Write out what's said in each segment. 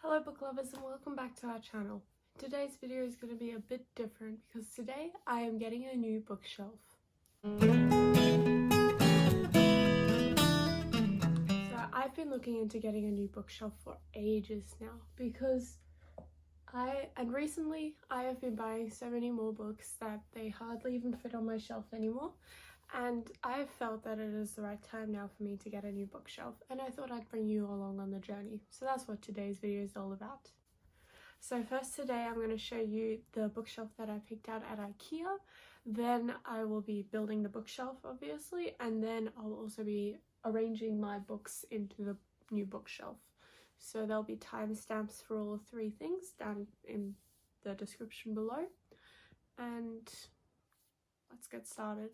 Hello book lovers and welcome back to our channel. Today's video is going to be a bit different because today I am getting a new bookshelf. So I've been looking into getting a new bookshelf for ages now because recently I have been buying so many more books that they hardly even fit on my shelf anymore, and I have felt that it is the right time now for me to get a new bookshelf, and I thought I'd bring you along on the journey. So that's what today's video is all about. So first today I'm going to show you the bookshelf that I picked out at IKEA. Then I will be building the bookshelf obviously, and then I'll also be arranging my books into the new bookshelf. So there'll be timestamps for all three things down in the description below, and let's get started.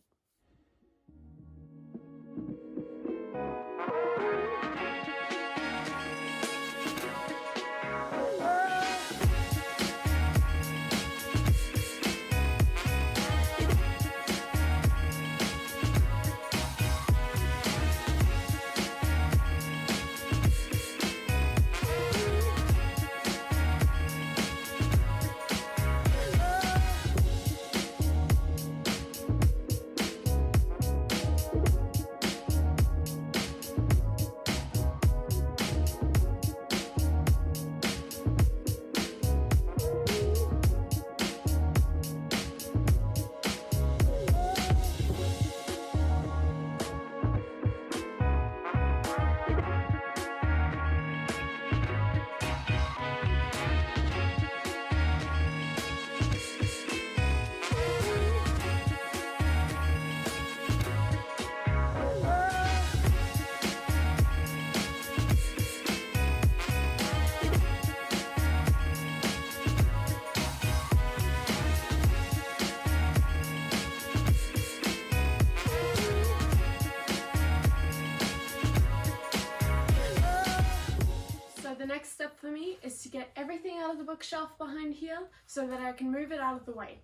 The next step for me is to get everything out of the bookshelf behind here so that I can move it out of the way.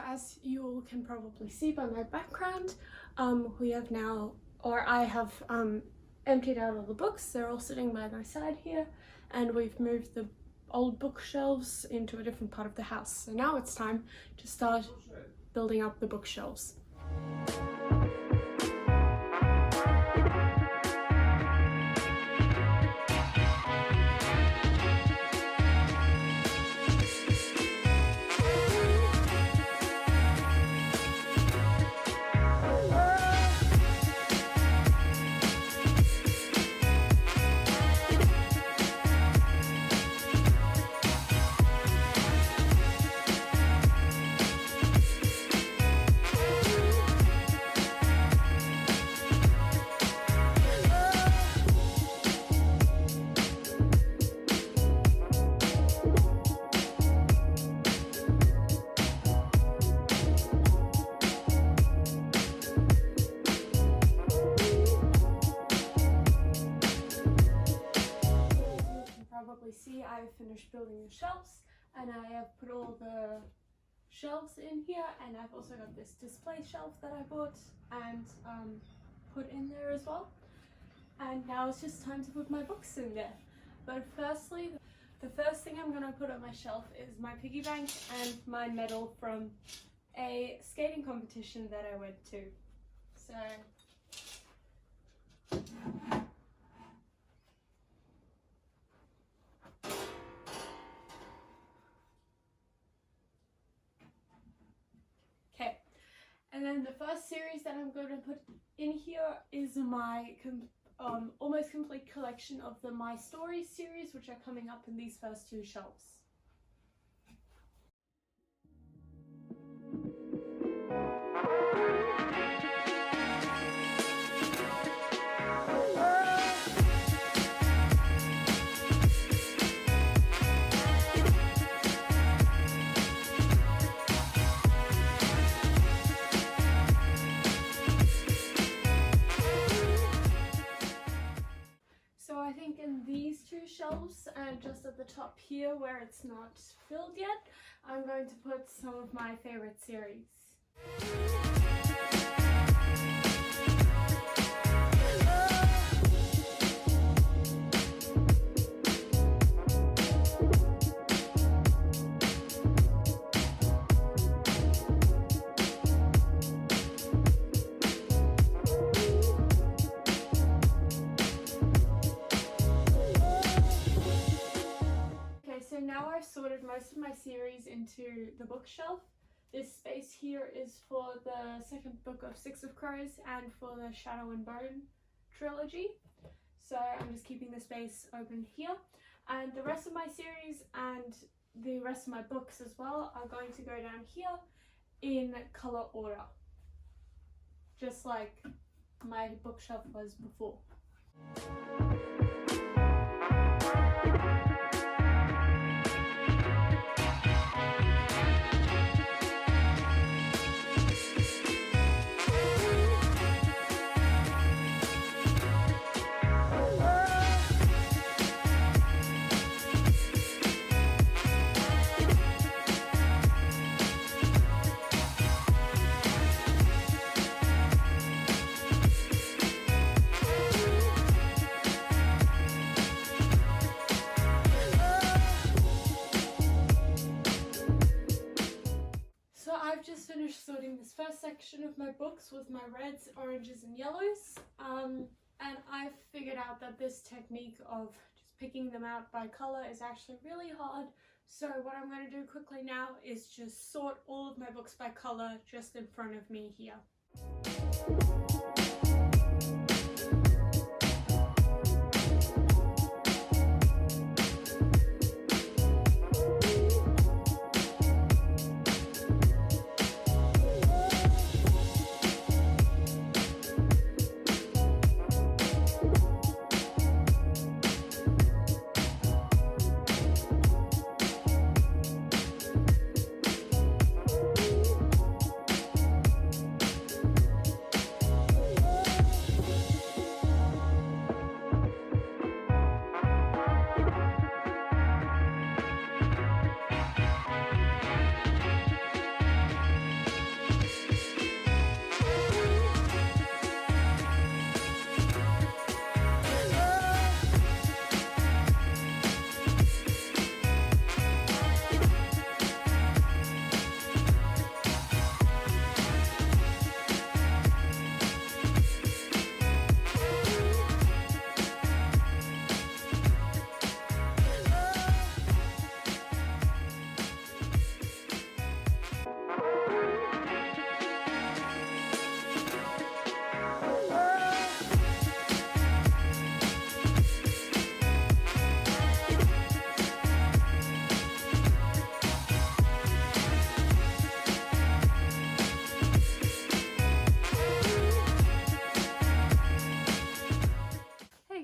As you all can probably see by my background, I have emptied out all the books. They're all sitting by my side here, and we've moved the old bookshelves into a different part of the house. So now it's time to start building up the bookshelves. See, I've finished building the shelves, and I have put all the shelves in here, and I've also got this display shelf that I bought and put in there as well. And now it's just time to put my books in there. But firstly, the first thing I'm going to put on my shelf is my piggy bank and my medal from a skating competition that I went to. So and then the first series that I'm going to put in here is my almost complete collection of the My Stories series, which are coming up in these first two shelves. two shelves, and just at the top here where it's not filled yet, I'm going to put some of my favorite series. So now I've sorted most of my series into the bookshelf. This space here is for the second book of Six of Crows and for the Shadow and Bone trilogy. So I'm just keeping the space open here. And the rest of my series and the rest of my books as well are going to go down here in colour order, just like my bookshelf was before. I've just finished sorting this first section of my books with my reds, oranges and yellows, and I've figured out that this technique of just picking them out by colour is actually really hard. So what I'm going to do quickly now is just sort all of my books by colour just in front of me here.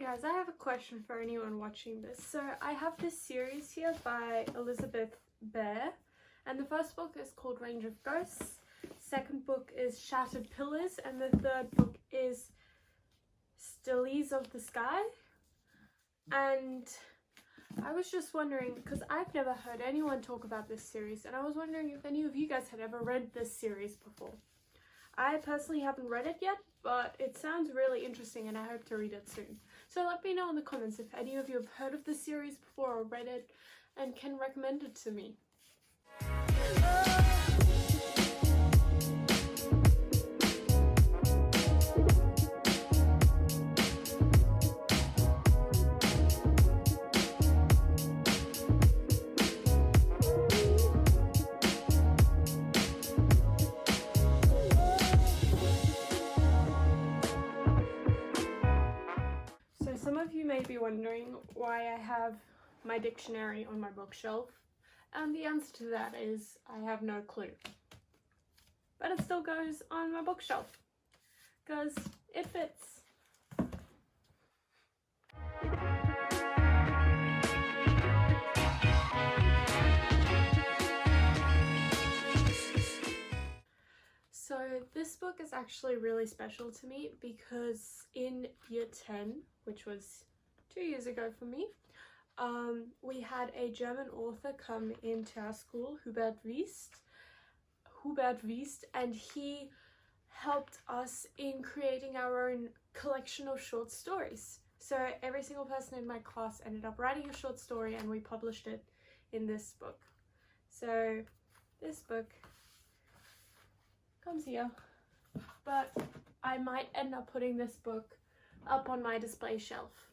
Guys, I have a question for anyone watching this. So I have this series here by Elizabeth Bear, and the first book is called Range of Ghosts, second book is Shattered Pillars, and the third book is Stillies of the Sky. And I was just wondering, because I've never heard anyone talk about this series, and I was wondering if any of you guys had ever read this series before. I personally haven't read it yet, but it sounds really interesting and I hope to read it soon. So let me know in the comments if any of you have heard of this series before or read it and can recommend it to me. Some of you may be wondering why I have my dictionary on my bookshelf, and the answer to that is I have no clue. But it still goes on my bookshelf, because it fits. So this book is actually really special to me because in year 10, which was 2 years ago for me, we had a German author come into our school, Hubert Wiest, and he helped us in creating our own collection of short stories. So every single person in my class ended up writing a short story and we published it in this book. So this book comes here, but I might end up putting this book up on my display shelf.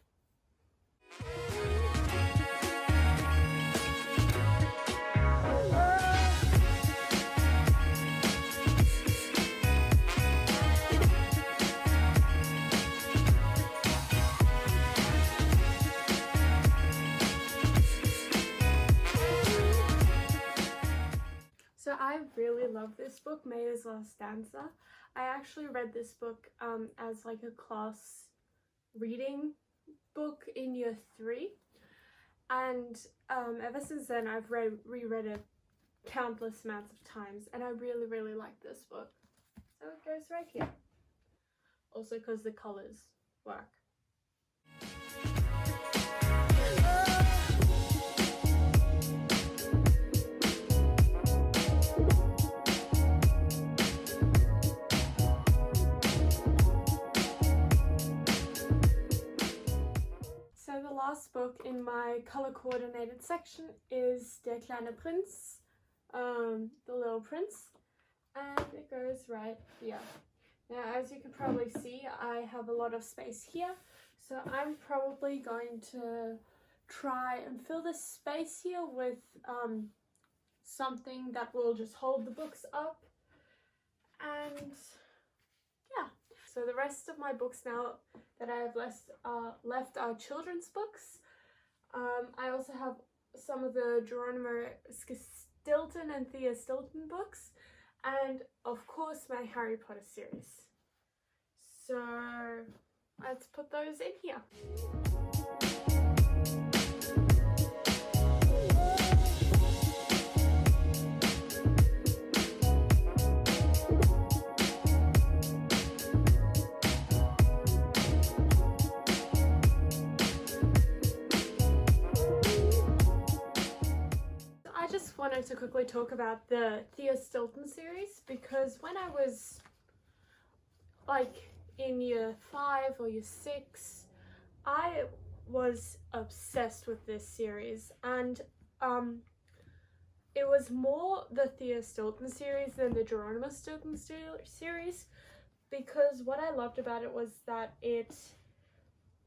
So I really love this book, May's Last Stanza. I actually read this book as like a class reading book in year 3, and ever since then I've reread it countless amounts of times, and I really like this book. So it goes right here. Also because the colours work. So the last book in my color coordinated section is Der kleine Prinz, The Little Prince, and it goes right here. Now, as you can probably see, I have a lot of space here, so I'm probably going to try and fill this space here with something that will just hold the books up. And yeah, so the rest of my books now that I have left are children's books. I also have some of the Geronimo Stilton and Thea Stilton books, and of course my Harry Potter series. So let's put those in here. Wanted to quickly talk about the Thea Stilton series, because when I was like in year 5 or year 6, I was obsessed with this series, and it was more the Thea Stilton series than the Geronimo Stilton series, because what I loved about it was that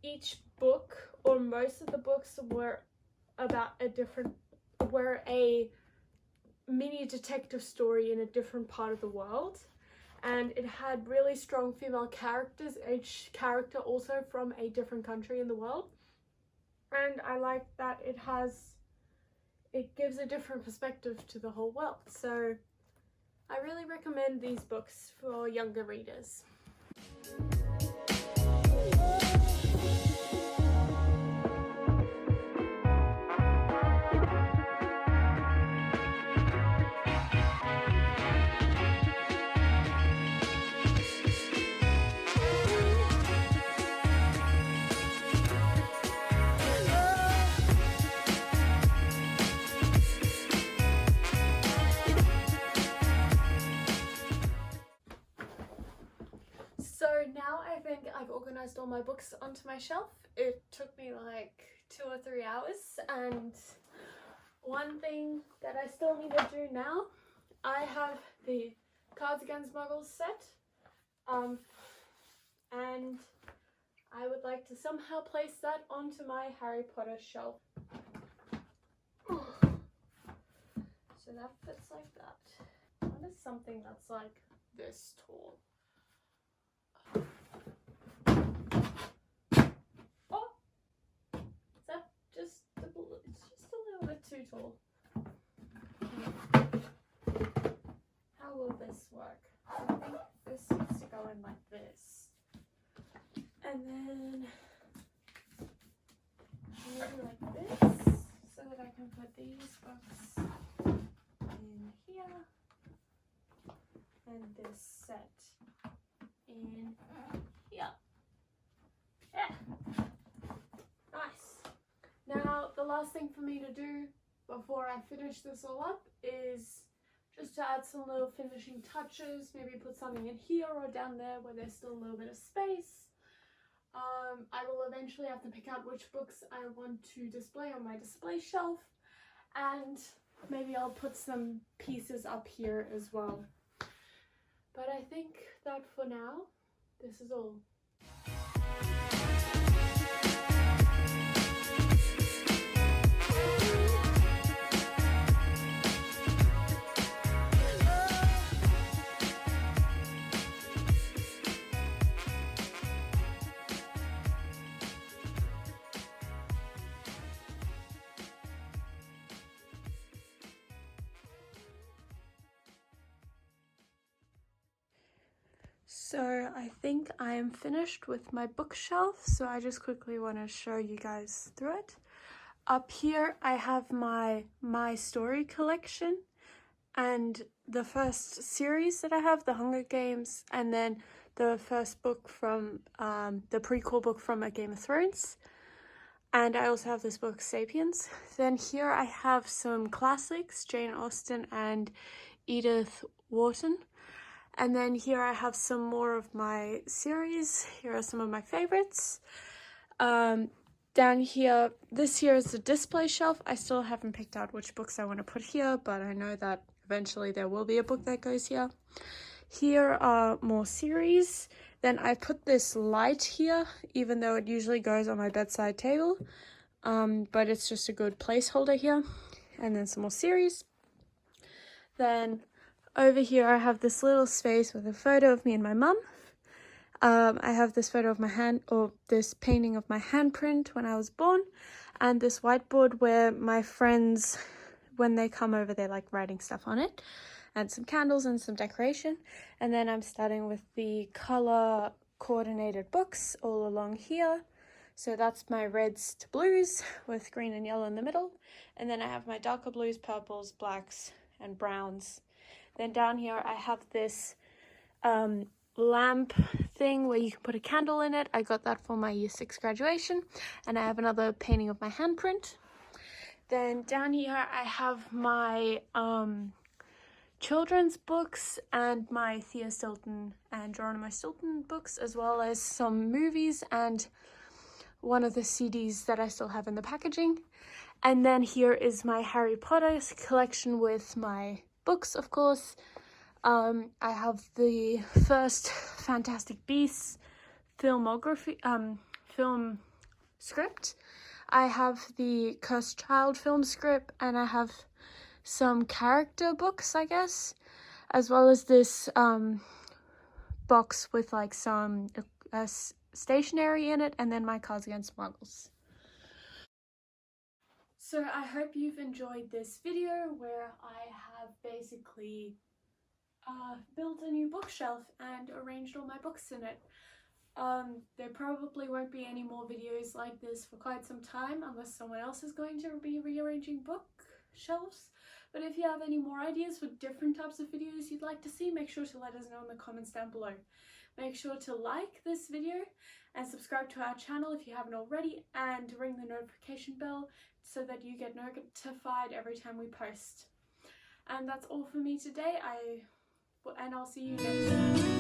each book, or most of the books, were about a mini detective story in a different part of the world, and it had really strong female characters, each character also from a different country in the world, and I like that it gives a different perspective to the whole world. So I really recommend these books for younger readers. So now I think I've organized all my books onto my shelf. It took me like 2 or 3 hours, and one thing that I still need to do now, I have the Cards Against Muggles set, and I would like to somehow place that onto my Harry Potter shelf. So that fits like that. What is something that's like this tall? It's just a little bit too tall. How will this work? I think this needs to go in like this. And then maybe like this, so that I can put these books in here. And this set in here. Yeah. Nice. Now, the last thing for me to do before I finish this all up is just to add some little finishing touches, maybe put something in here or down there where there's still a little bit of space. I will eventually have to pick out which books I want to display on my display shelf, and maybe I'll put some pieces up here as well. But I think that for now, this is all. So I think I am finished with my bookshelf, so I just quickly want to show you guys through it. Up here I have my story collection and the first series that I have, The Hunger Games, and then the first book from the prequel book from A Game of Thrones. And I also have this book, Sapiens. Then here I have some classics, Jane Austen and Edith Wharton. And then here I have some more of my series. Here are some of my favorites. Down here, this here is the display shelf. I still haven't picked out which books I want to put here, but I know that eventually there will be a book that goes here. Here are more series. Then I put this light here, even though it usually goes on my bedside table. But it's just a good placeholder here. And then some more series. Then over here I have this little space with a photo of me and my mum. I have this photo of my hand, or this painting of my handprint when I was born, and this whiteboard where my friends, when they come over, they like writing stuff on it, and some candles and some decoration. And then I'm starting with the color coordinated books all along here. So that's my reds to blues with green and yellow in the middle. And then I have my darker blues, purples, blacks, and browns. Then down here I have this lamp thing where you can put a candle in it. I got that for my year 6 graduation. And I have another painting of my handprint. Then down here I have my children's books and my Thea Stilton and Geronimo Stilton books, as well as some movies and one of the CDs that I still have in the packaging. And then here is my Harry Potter collection with my books, of course. I have the first Fantastic Beasts film script. I have the Cursed Child film script, and I have some character books, I guess, as well as this box with like some stationery in it, and then my Cards Against Muggles. So I hope you've enjoyed this video where I have basically built a new bookshelf and arranged all my books in it. There probably won't be any more videos like this for quite some time unless someone else is going to be rearranging bookshelves. But if you have any more ideas for different types of videos you'd like to see, make sure to let us know in the comments down below. Make sure to like this video and subscribe to our channel if you haven't already, and ring the notification bell so that you get notified every time we post. And that's all for me today. I'll see you next time.